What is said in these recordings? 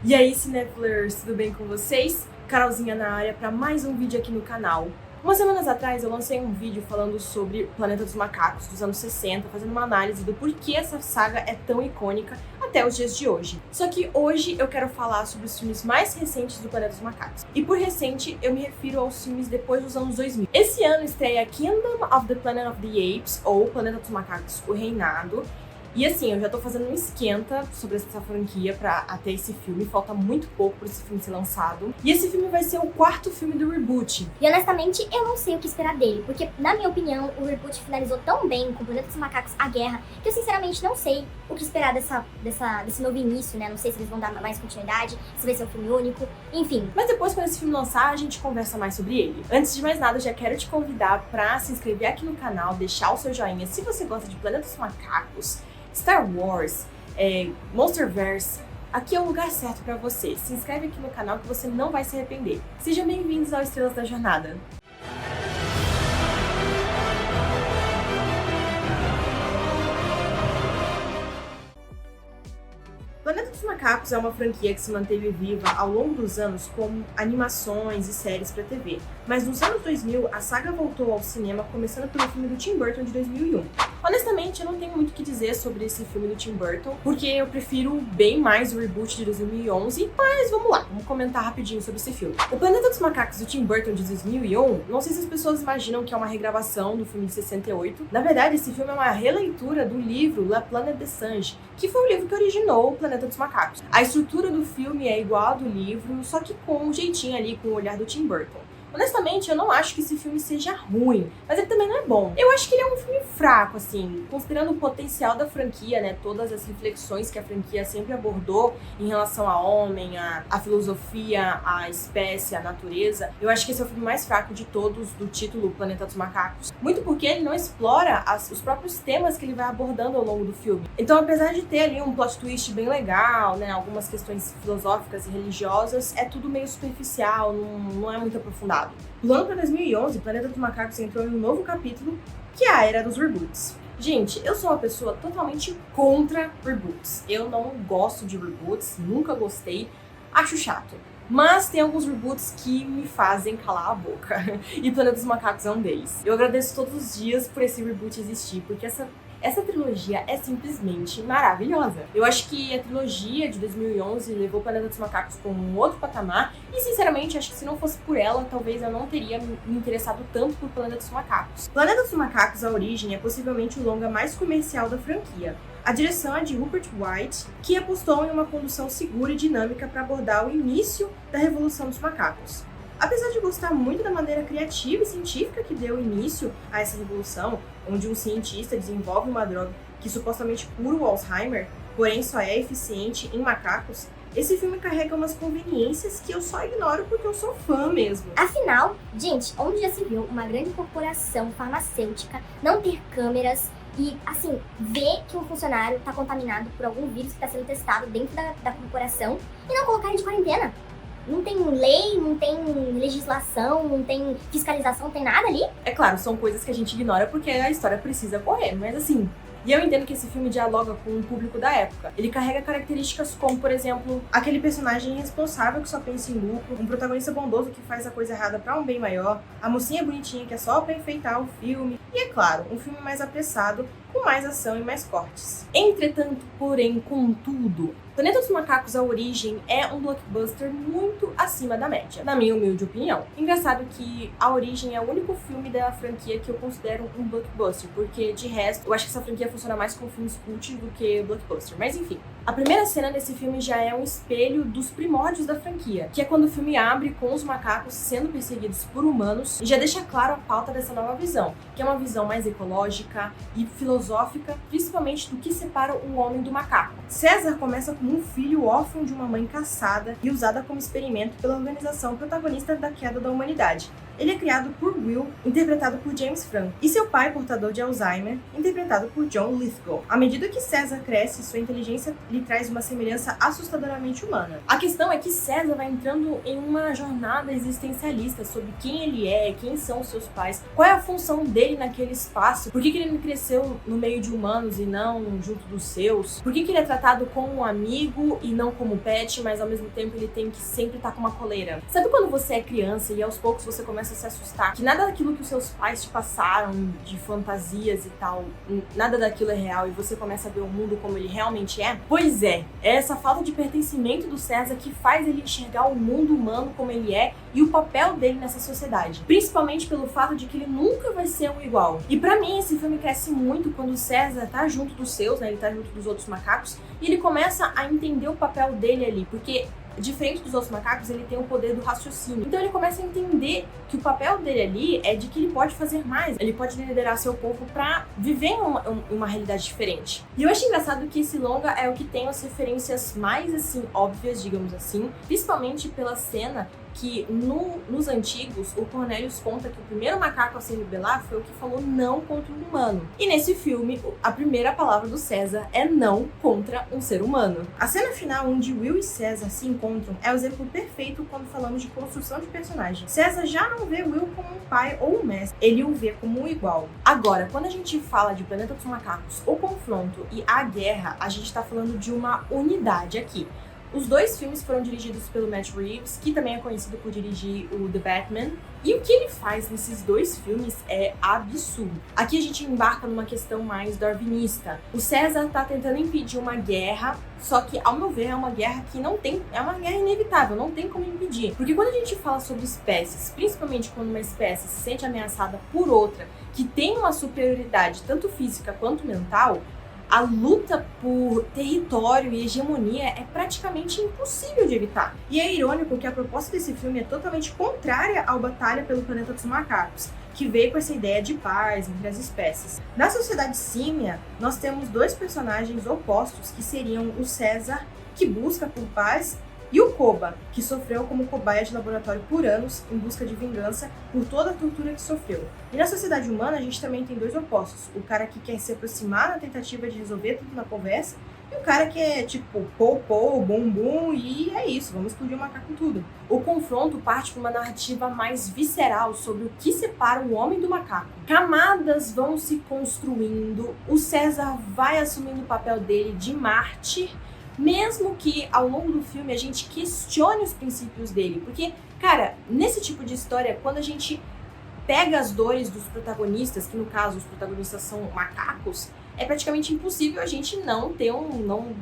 E aí, Cinéfilos, tudo bem com vocês? Carolzinha na área para mais um vídeo aqui no canal. Umas semanas atrás eu lancei um vídeo falando sobre o Planeta dos Macacos dos anos 60, fazendo uma análise do porquê essa saga é tão icônica até os dias de hoje. Só que hoje eu quero falar sobre os filmes mais recentes do Planeta dos Macacos. E por recente eu me refiro aos filmes depois dos anos 2000. Esse ano estreia Kingdom of the Planet of the Apes, ou Planeta dos Macacos, O Reinado. E assim, eu já tô fazendo um esquenta sobre essa franquia pra até esse filme, falta muito pouco pra esse filme ser lançado. E esse filme vai ser o quarto filme do reboot. E honestamente, eu não sei o que esperar dele, porque na minha opinião, o reboot finalizou tão bem com o Planeta dos Macacos, A Guerra, que eu sinceramente não sei o que esperar desse novo início, né? Não sei se eles vão dar mais continuidade, se vai ser um filme único, enfim. Mas depois, quando esse filme lançar, a gente conversa mais sobre ele. Antes de mais nada, eu já quero te convidar pra se inscrever aqui no canal, deixar o seu joinha se você gosta de Planeta dos Macacos, Star Wars, Monsterverse. Aqui é o lugar certo pra você. Se inscreve aqui no canal que você não vai se arrepender. Sejam bem-vindos ao Estrelas da Jornada. Planeta dos Macacos é uma franquia que se manteve viva ao longo dos anos com animações e séries para TV, mas nos anos 2000 a saga voltou ao cinema, começando pelo filme do Tim Burton de 2001. Honestamente, eu não tenho muito o que dizer sobre esse filme do Tim Burton, porque eu prefiro bem mais o reboot de 2011, mas vamos lá, vamos comentar rapidinho sobre esse filme. O Planeta dos Macacos do Tim Burton de 2001, não sei se as pessoas imaginam que é uma regravação do filme de 68. Na verdade, esse filme é uma releitura do livro La Planète des Singes, que foi o livro que originou o Planeta dos Macacos. A estrutura do filme é igual à do livro, só que com um jeitinho ali, com o olhar do Tim Burton. Honestamente, eu não acho que esse filme seja ruim, mas ele também não é bom. Eu acho que ele é um filme fraco, assim, considerando o potencial da franquia, né, todas as reflexões que a franquia sempre abordou em relação ao homem, a filosofia, a espécie, a natureza. Eu acho que esse é o filme mais fraco de todos do título Planeta dos Macacos. Muito porque ele não explora os próprios temas que ele vai abordando ao longo do filme. Então, apesar de ter ali um plot twist bem legal, né, algumas questões filosóficas e religiosas, é tudo meio superficial, não é muito aprofundado. No ano para 2011, Planeta dos Macacos entrou em um novo capítulo, que é a era dos reboots. Gente, eu sou uma pessoa totalmente contra reboots. Eu não gosto de reboots, nunca gostei, acho chato. Mas tem alguns reboots que me fazem calar a boca. E Planeta dos Macacos é um deles. Eu agradeço todos os dias por esse reboot existir, porque essa trilogia é simplesmente maravilhosa. Eu acho que a trilogia de 2011 levou o Planeta dos Macacos para um outro patamar e, sinceramente, acho que se não fosse por ela, talvez eu não teria me interessado tanto por Planeta dos Macacos. Planeta dos Macacos, a origem, é possivelmente o longa mais comercial da franquia. A direção é de Rupert Wright, que apostou em uma condução segura e dinâmica para abordar o início da Revolução dos Macacos. Apesar de gostar muito da maneira criativa e científica que deu início a essa revolução, onde um cientista desenvolve uma droga que supostamente cura o Alzheimer, porém só é eficiente em macacos, esse filme carrega umas conveniências que eu só ignoro porque eu sou fã mesmo. Afinal, gente, onde já se viu uma grande corporação farmacêutica não ter câmeras e, assim, ver que um funcionário está contaminado por algum vírus que está sendo testado dentro da corporação e não colocar ele de quarentena? Não tem lei, não tem legislação, não tem fiscalização, não tem nada ali? É claro, são coisas que a gente ignora porque a história precisa correr, mas assim... E eu entendo que esse filme dialoga com o público da época. Ele carrega características como, por exemplo, aquele personagem irresponsável que só pensa em lucro, um protagonista bondoso que faz a coisa errada pra um bem maior, a mocinha bonitinha que é só pra enfeitar o filme, e é claro, um filme mais apressado, com mais ação e mais cortes. Entretanto, porém, contudo, Planeta dos Macacos, a origem, é um blockbuster muito acima da média, na minha humilde opinião. Engraçado que a origem é o único filme da franquia que eu considero um blockbuster, porque de resto, eu acho que essa franquia funciona mais com filmes cult do que blockbuster, mas enfim. A primeira cena desse filme já é um espelho dos primórdios da franquia, que é quando o filme abre com os macacos sendo perseguidos por humanos e já deixa claro a pauta dessa nova visão, que é uma visão mais ecológica e filosófica, principalmente do que separa o homem do macaco. César começa como um filho órfão de uma mãe caçada e usada como experimento pela organização protagonista da queda da humanidade. Ele é criado por Will, interpretado por James Franco, e seu pai, portador de Alzheimer, interpretado por John Lithgow. À medida que César cresce, sua inteligência lhe traz uma semelhança assustadoramente humana. A questão é que César vai entrando em uma jornada existencialista sobre quem ele é, quem são os seus pais, qual é a função dele naquele espaço, por que ele não cresceu no meio de humanos e não junto dos seus, por que ele é tratado como um amigo e não como pet, mas ao mesmo tempo ele tem que sempre estar com uma coleira. Sabe quando você é criança e aos poucos você começa a se assustar que nada daquilo que os seus pais te passaram de fantasias e tal, nada daquilo é real e você começa a ver o mundo como ele realmente é? Pois é essa falta de pertencimento do César que faz ele enxergar o mundo humano como ele é e o papel dele nessa sociedade, principalmente pelo fato de que ele nunca vai ser um igual. E pra mim esse filme cresce muito quando o César tá junto dos seus, né, ele tá junto dos outros macacos e ele começa a entender o papel dele ali, porque diferente dos outros macacos, ele tem o poder do raciocínio. Então ele começa a entender que o papel dele ali é de que ele pode fazer mais. Ele pode liderar seu povo pra viver em uma realidade diferente. E eu acho engraçado que esse longa é o que tem as referências mais, assim, óbvias, digamos assim. Principalmente pela cena que nos antigos, o Cornelius conta que o primeiro macaco a se rebelar foi o que falou não contra um humano. E nesse filme, a primeira palavra do César é não contra um ser humano. A cena final onde Will e César se encontram é o exemplo perfeito quando falamos de construção de personagem. César já não vê Will como um pai ou um mestre, ele o vê como um igual. Agora, quando a gente fala de Planeta dos Macacos, o confronto e a guerra, a gente tá falando de uma unidade aqui. Os dois filmes foram dirigidos pelo Matt Reeves, que também é conhecido por dirigir o The Batman. E o que ele faz nesses dois filmes é absurdo. Aqui a gente embarca numa questão mais darwinista. O César tá tentando impedir uma guerra, só que, ao meu ver, é uma guerra que não tem... É uma guerra inevitável, não tem como impedir. Porque quando a gente fala sobre espécies, principalmente quando uma espécie se sente ameaçada por outra, que tem uma superioridade tanto física quanto mental, a luta por território e hegemonia é praticamente impossível de evitar. E é irônico que a proposta desse filme é totalmente contrária ao Batalha pelo Planeta dos Macacos, que veio com essa ideia de paz entre as espécies. Na sociedade símia, nós temos dois personagens opostos, que seriam o César, que busca por paz, e o Koba, que sofreu como cobaia de laboratório por anos em busca de vingança por toda a tortura que sofreu. E na sociedade humana a gente também tem dois opostos. O cara que quer se aproximar na tentativa de resolver tudo na conversa e o cara que é tipo pô, bum bum e é isso, vamos explodir o macaco com tudo. O confronto parte para uma narrativa mais visceral sobre o que separa o homem do macaco. Camadas vão se construindo, o César vai assumindo o papel dele de mártir, mesmo que ao longo do filme a gente questione os princípios dele. Porque, cara, nesse tipo de história, quando a gente pega as dores dos protagonistas, que no caso os protagonistas são macacos, é praticamente impossível a gente não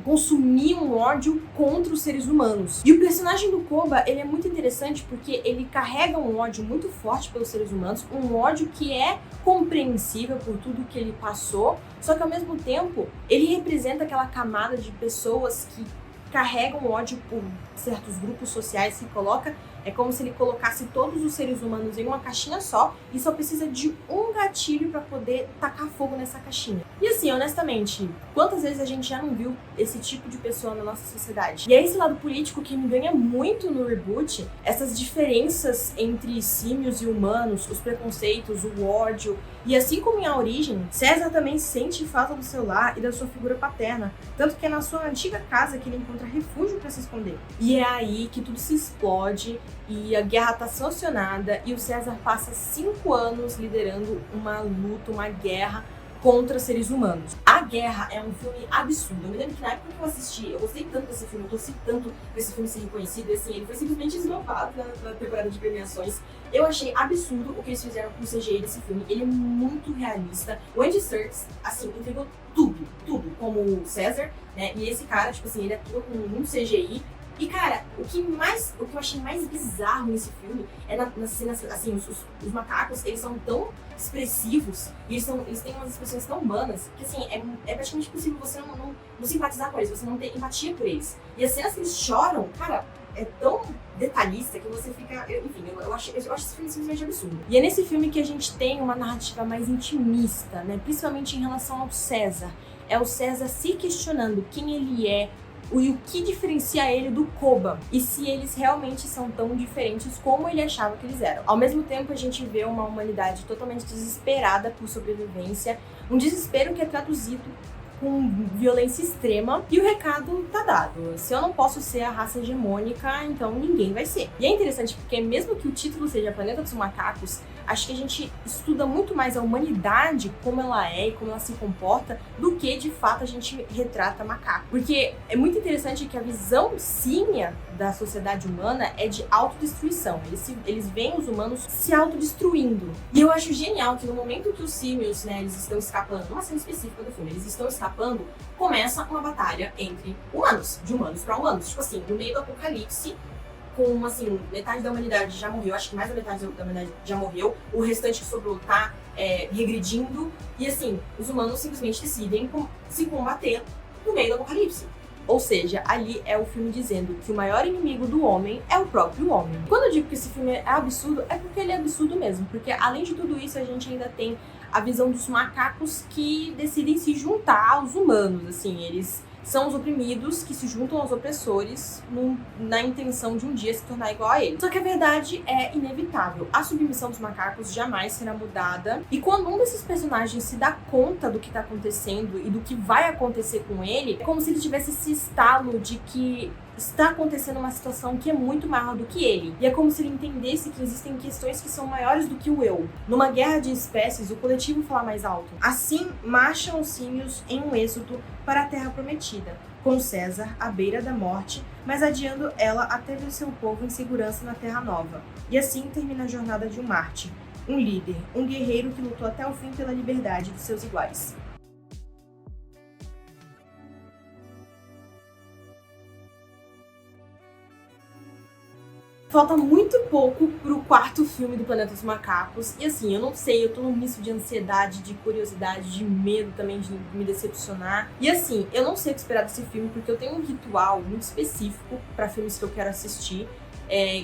consumir um ódio contra os seres humanos. E o personagem do Koba, ele é muito interessante porque ele carrega um ódio muito forte pelos seres humanos, um ódio que é compreensível por tudo que ele passou, só que ao mesmo tempo ele representa aquela camada de pessoas que carregam ódio por certos grupos sociais, se coloca, é como se ele colocasse todos os seres humanos em uma caixinha só e só precisa de um gatilho para poder tacar fogo nessa caixinha. E assim, honestamente, quantas vezes a gente já não viu esse tipo de pessoa na nossa sociedade? E é esse lado político que me ganha muito no reboot, essas diferenças entre símios e humanos, os preconceitos, o ódio. E assim como em A Origem, César também sente falta do seu lar e da sua figura paterna, tanto que é na sua antiga casa que ele encontra refúgio para se esconder. E é aí que tudo se explode e a guerra tá sancionada e o César passa 5 anos liderando uma luta, uma guerra contra seres humanos. A Guerra é um filme absurdo. Eu me lembro que na época que eu assisti, eu gostei tanto desse filme, eu torci tanto desse filme ser reconhecido, e assim, ele foi simplesmente esnobado na temporada de premiações. Eu achei absurdo o que eles fizeram com o CGI desse filme. Ele é muito realista. O Andy Serkis, assim, entregou tudo, como o César, né? E esse cara, tipo assim, ele atua com muito CGI. E, cara, o que eu achei mais bizarro nesse filme é nas cenas, assim, os macacos, eles são tão expressivos e eles têm umas expressões tão humanas que, assim, é praticamente impossível você não simpatizar com eles, você não ter empatia por eles. E as cenas que eles choram, cara, é tão detalhista que você fica... Eu acho esse filme simplesmente absurdo. E é nesse filme que a gente tem uma narrativa mais intimista, né? Principalmente em relação ao César. É o César se questionando quem ele é, o que diferencia ele do Koba e se eles realmente são tão diferentes como ele achava que eles eram. Ao mesmo tempo, a gente vê uma humanidade totalmente desesperada por sobrevivência, um desespero que é traduzido com violência extrema, e o recado tá dado. Se eu não posso ser a raça hegemônica, então ninguém vai ser. E é interessante porque mesmo que o título seja Planeta dos Macacos, acho que a gente estuda muito mais a humanidade, como ela é e como ela se comporta, do que de fato a gente retrata macaco. Porque é muito interessante que a visão símia da sociedade humana é de autodestruição. Eles veem os humanos se autodestruindo. E eu acho genial que no momento que os símios, né, eles estão escapando, uma cena específica do filme, eles estão escapando, começa uma batalha entre humanos, de humanos para humanos. Tipo assim, no meio do apocalipse, com, assim, metade da humanidade já morreu, acho que mais da metade da humanidade já morreu, o restante que sobrou tá regredindo, e assim, os humanos simplesmente decidem se combater no meio do apocalipse. Ou seja, ali é o filme dizendo que o maior inimigo do homem é o próprio homem. Quando eu digo que esse filme é absurdo, é porque ele é absurdo mesmo, porque além de tudo isso, a gente ainda tem a visão dos macacos que decidem se juntar aos humanos, assim, eles são os oprimidos que se juntam aos opressores na intenção de um dia se tornar igual a eles. Só que a verdade é inevitável. A submissão dos macacos jamais será mudada. E quando um desses personagens se dá conta do que tá acontecendo e do que vai acontecer com ele, é como se ele tivesse esse estalo de que está acontecendo uma situação que é muito maior do que ele. E é como se ele entendesse que existem questões que são maiores do que o eu. Numa guerra de espécies, o coletivo fala mais alto. Assim, marcham os símios em um êxodo para a Terra Prometida, com César à beira da morte, mas adiando ela até ver seu povo em segurança na Terra Nova. E assim termina a jornada de um mártir, um líder, um guerreiro que lutou até o fim pela liberdade dos seus iguais. Falta muito pouco pro quarto filme do Planeta dos Macacos. E assim, eu não sei, eu tô num misto de ansiedade, de curiosidade, de medo também de me decepcionar. E assim, eu não sei o que esperar desse filme, porque eu tenho um ritual muito específico pra filmes que eu quero assistir.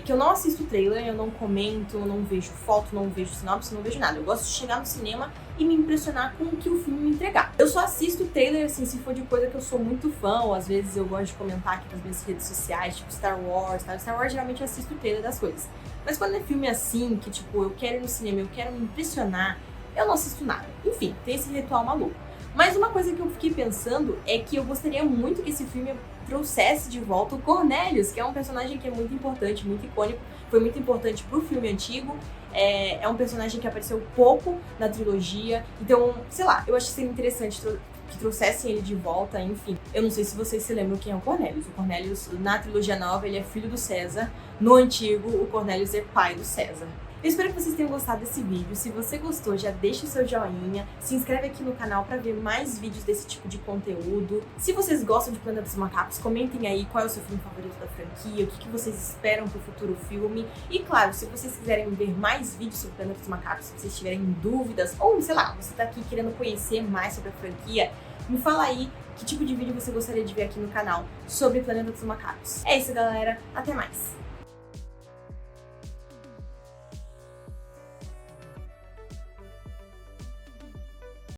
Que eu não assisto trailer, eu não comento, eu não vejo foto, não vejo sinopse, não vejo nada. Eu gosto de chegar no cinema e me impressionar com o que o filme me entregar. Eu só assisto trailer, assim, se for de coisa que eu sou muito fã, ou às vezes eu gosto de comentar aqui nas minhas redes sociais, tipo Star Wars, tá? Star Wars geralmente eu assisto o trailer das coisas. Mas quando é filme assim, que tipo, eu quero ir no cinema, eu quero me impressionar, eu não assisto nada. Enfim, tem esse ritual maluco. Mas uma coisa que eu fiquei pensando é que eu gostaria muito que esse filme trouxesse de volta o Cornelius, que é um personagem que é muito importante, muito icônico, foi muito importante pro filme antigo, é um personagem que apareceu pouco na trilogia, então, sei lá, eu acho que seria interessante que trouxessem ele de volta, enfim. Eu não sei se vocês se lembram quem é o Cornelius. O Cornelius, na trilogia nova, ele é filho do César, no antigo, o Cornelius é pai do César. Eu espero que vocês tenham gostado desse vídeo. Se você gostou, já deixa o seu joinha, se inscreve aqui no canal para ver mais vídeos desse tipo de conteúdo. Se vocês gostam de Planeta dos Macacos, comentem aí qual é o seu filme favorito da franquia, o que vocês esperam pro futuro filme. E claro, se vocês quiserem ver mais vídeos sobre Planeta dos Macacos, se vocês tiverem dúvidas, ou sei lá, você tá aqui querendo conhecer mais sobre a franquia, me fala aí que tipo de vídeo você gostaria de ver aqui no canal sobre Planeta dos Macacos. É isso, galera. Até mais!